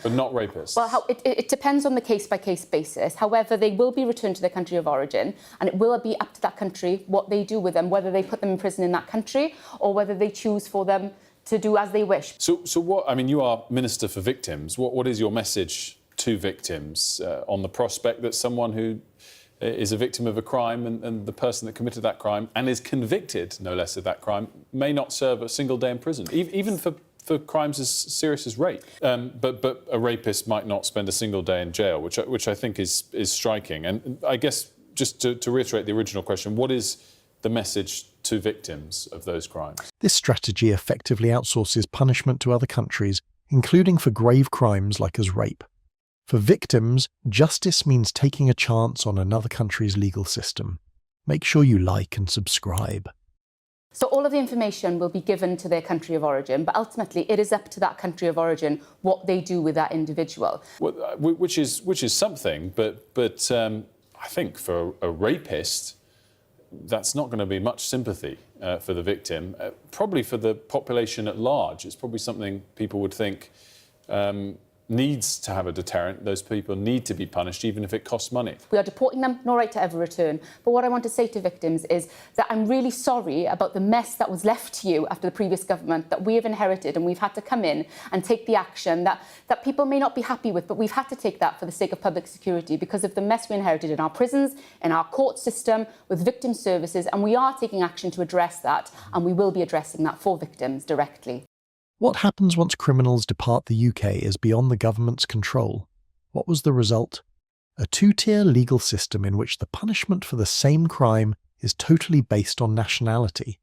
But not rapists? Well, it depends on the case-by-case basis. However, they will be returned to their country of origin, and it will be up to that country what they do with them, whether they put them in prison in that country or whether they choose for them to do as they wish. So what, I mean, you are Minister for Victims. What is your message to victims on the prospect that someone who is a victim of a crime and the person that committed that crime and is convicted, no less, of that crime, may not serve a single day in prison, even for crimes as serious as rape? But a rapist might not spend a single day in jail, which I think is striking. And I guess, just to reiterate the original question, what is the message to victims of those crimes? This strategy effectively outsources punishment to other countries, including for grave crimes like as rape. For victims, justice means taking a chance on another country's legal system. Make sure you like and subscribe. So all of the information will be given to their country of origin, but ultimately it is up to that country of origin what they do with that individual. Well, which is something, but I think for a rapist, that's not going to be much sympathy for the victim. Probably for the population at large, it's probably something people would think needs to have a deterrent. Those people need to be punished, even if it costs money. We are deporting them, no right to ever return. But what I want to say to victims is that I'm really sorry about the mess that was left to you after the previous government that we have inherited, and we've had to come in and take the action that people may not be happy with, but we've had to take that for the sake of public security because of the mess we inherited in our prisons, in our court system, with victim services, and we are taking action to address that, and we will be addressing that for victims directly. What happens once criminals depart the UK is beyond the government's control. What was the result? A two-tier legal system in which the punishment for the same crime is totally based on nationality.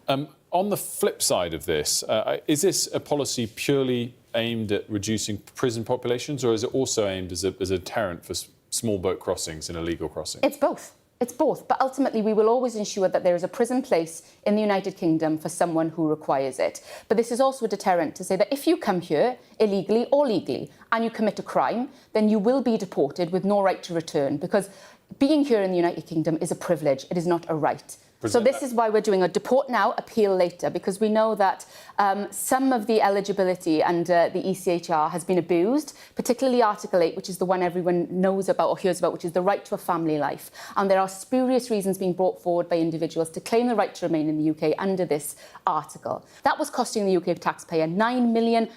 On the flip side of this, is this a policy purely aimed at reducing prison populations, or is it also aimed as a deterrent for small boat crossings and illegal crossings? It's both. It's both, but ultimately we will always ensure that there is a prison place in the United Kingdom for someone who requires it. But this is also a deterrent to say that if you come here illegally or legally and you commit a crime, then you will be deported with no right to return, because being here in the United Kingdom is a privilege, it is not a right. So this is why we're doing a deport now, appeal later, because we know that some of the eligibility under the ECHR has been abused, particularly Article 8, which is the one everyone knows about or hears about, which is the right to a family life. And there are spurious reasons being brought forward by individuals to claim the right to remain in the UK under this article. That was costing the UK taxpayer £9 million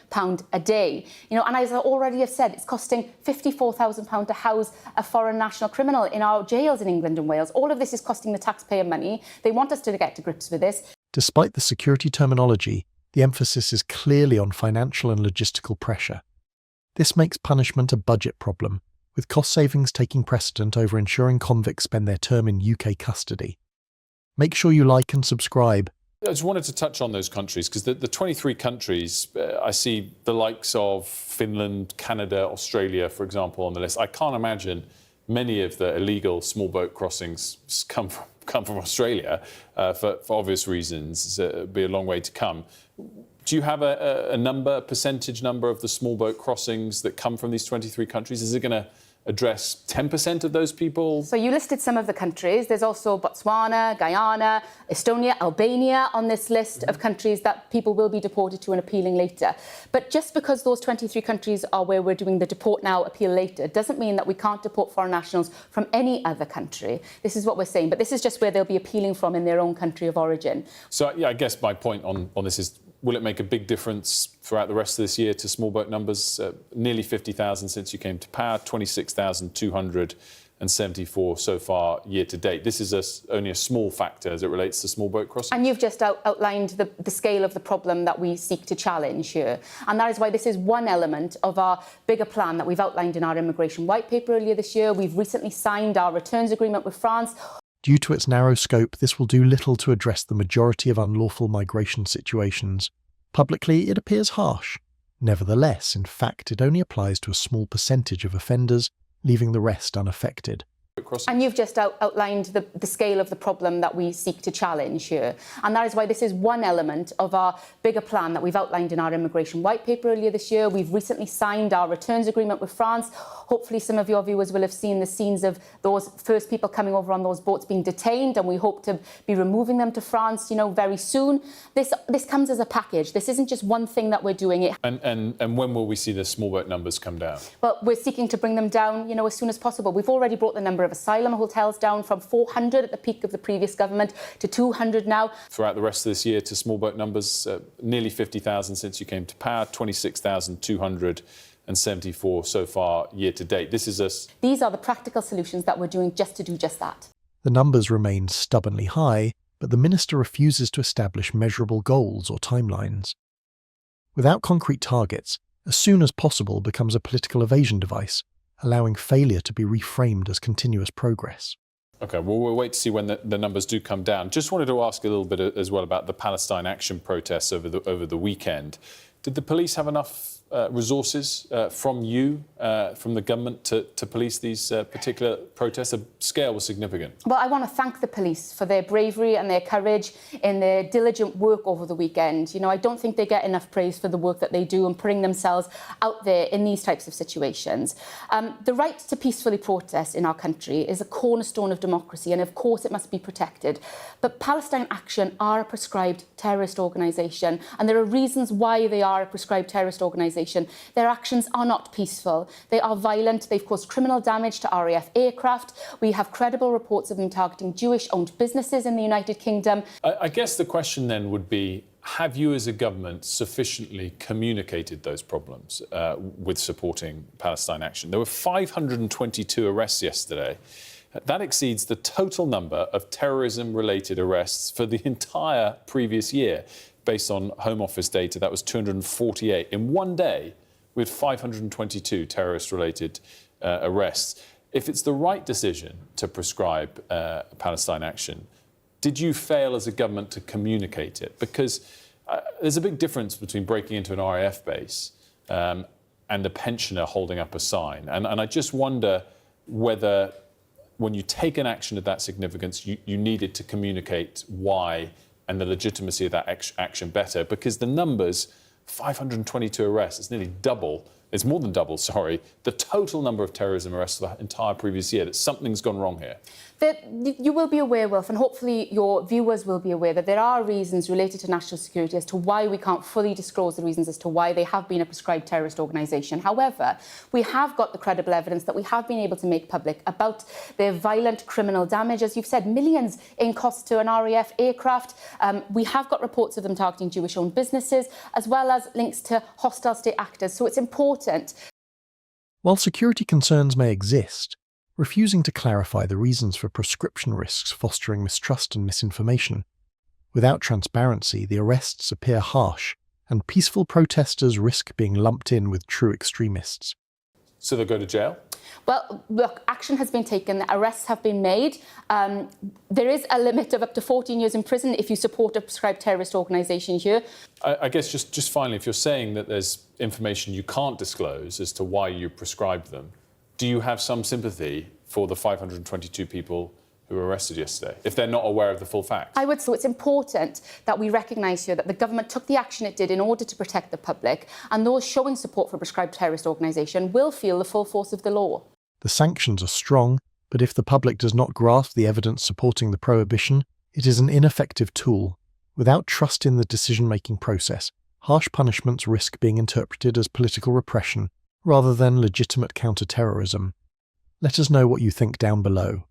a day. You know, and as I already have said, it's costing £54,000 to house a foreign national criminal in our jails in England and Wales. All of this is costing the taxpayer money. They want us to get to grips with this. Despite the security terminology, the emphasis is clearly on financial and logistical pressure. This makes punishment a budget problem, with cost savings taking precedent over ensuring convicts spend their term in UK custody. Make sure you like and subscribe. I just wanted to touch on those countries, because the 23 countries, I see the likes of Finland, Canada, Australia, for example, on the list. I can't imagine many of the illegal small boat crossings come from Australia for obvious reasons. It'll be a long way to come. Do you have a percentage number of the small boat crossings that come from these 23 countries? Is it going to address 10% of those people? So you listed some of the countries. There's also Botswana, Guyana, Estonia, Albania on this list of countries that people will be deported to and appealing later. But just because those 23 countries are where we're doing the deport now, appeal later, doesn't mean that we can't deport foreign nationals from any other country. This is what we're saying. But this is just where they'll be appealing from in their own country of origin. So yeah, I guess my point on this is, will it make a big difference throughout the rest of this year to small boat numbers? Nearly 50,000 since you came to power, 26,274 so far year to date. This is only a small factor as it relates to small boat crossings. And you've just outlined the scale of the problem that we seek to challenge here. And that is why this is one element of our bigger plan that we've outlined in our immigration white paper earlier this year. We've recently signed our returns agreement with France. Due to its narrow scope, this will do little to address the majority of unlawful migration situations. Publicly, it appears harsh. Nevertheless, in fact, it only applies to a small percentage of offenders, leaving the rest unaffected. And you've just outlined the scale of the problem that we seek to challenge here. And that is why this is one element of our bigger plan that we've outlined in our immigration white paper earlier this year. We've recently signed our returns agreement with France. Hopefully some of your viewers will have seen the scenes of those first people coming over on those boats being detained, and we hope to be removing them to France, very soon. This comes as a package. This isn't just one thing that we're doing. And when will we see the small boat numbers come down? Well, we're seeking to bring them down, as soon as possible. We've already brought the number of asylum hotels down from 400 at the peak of the previous government to 200 now. Throughout the rest of this year, to small boat numbers, nearly 50,000 since you came to power, 26,274 so far year to date. These are the practical solutions that we're doing just to do just that. The numbers remain stubbornly high, but the minister refuses to establish measurable goals or timelines. Without concrete targets, as soon as possible becomes a political evasion device, allowing failure to be reframed as continuous progress. OK, well, we'll wait to see when the numbers do come down. Just wanted to ask a little bit as well about the Palestine Action protests over the weekend. Did the police have enough resources from the government to police these particular protests? The scale was significant. Well, I want to thank the police for their bravery and their courage in their diligent work over the weekend. I don't think they get enough praise for the work that they do and putting themselves out there in these types of situations. The right to peacefully protest in our country is a cornerstone of democracy, and of course it must be protected. But Palestine Action are a prescribed terrorist organisation, and there are reasons why they are a prescribed terrorist organisation. Their actions are not peaceful. They are violent. They've caused criminal damage to RAF aircraft. We have credible reports of them targeting Jewish-owned businesses in the United Kingdom. I guess the question then would be, have you as a government sufficiently communicated those problems with supporting Palestine Action? There were 522 arrests yesterday. That exceeds the total number of terrorism-related arrests for the entire previous year. Based on Home Office data, that was 248. In one day, we had 522 terrorist-related arrests. If it's the right decision to prescribe Palestine Action, did you fail as a government to communicate it? Because there's a big difference between breaking into an RAF base and a pensioner holding up a sign. And I just wonder whether, when you take an action of that significance, you needed to communicate why and the legitimacy of that action better, because the numbers, 522 arrests, it's nearly double, it's more than double, sorry, the total number of terrorism arrests for the entire previous year, that something's gone wrong here. You will be aware, Wilf, and hopefully your viewers will be aware that there are reasons related to national security as to why we can't fully disclose the reasons as to why they have been a prescribed terrorist organisation. However, we have got the credible evidence that we have been able to make public about their violent criminal damage. As you've said, millions in costs to an RAF aircraft. We have got reports of them targeting Jewish-owned businesses, as well as links to hostile state actors. So it's important. While security concerns may exist, refusing to clarify the reasons for prescription risks fostering mistrust and misinformation. Without transparency, the arrests appear harsh, and peaceful protesters risk being lumped in with true extremists. So they'll go to jail? Well, look, action has been taken, arrests have been made. There is a limit of up to 14 years in prison if you support a prescribed terrorist organisation here. I guess just finally, if you're saying that there's information you can't disclose as to why you prescribed them, do you have some sympathy for the 522 people who were arrested yesterday, if they're not aware of the full facts? I would. So it's important that we recognise here that the government took the action it did in order to protect the public, and those showing support for a prescribed terrorist organisation will feel the full force of the law. The sanctions are strong, but if the public does not grasp the evidence supporting the prohibition, it is an ineffective tool. Without trust in the decision-making process, harsh punishments risk being interpreted as political repression rather than legitimate counter-terrorism. Let us know what you think down below.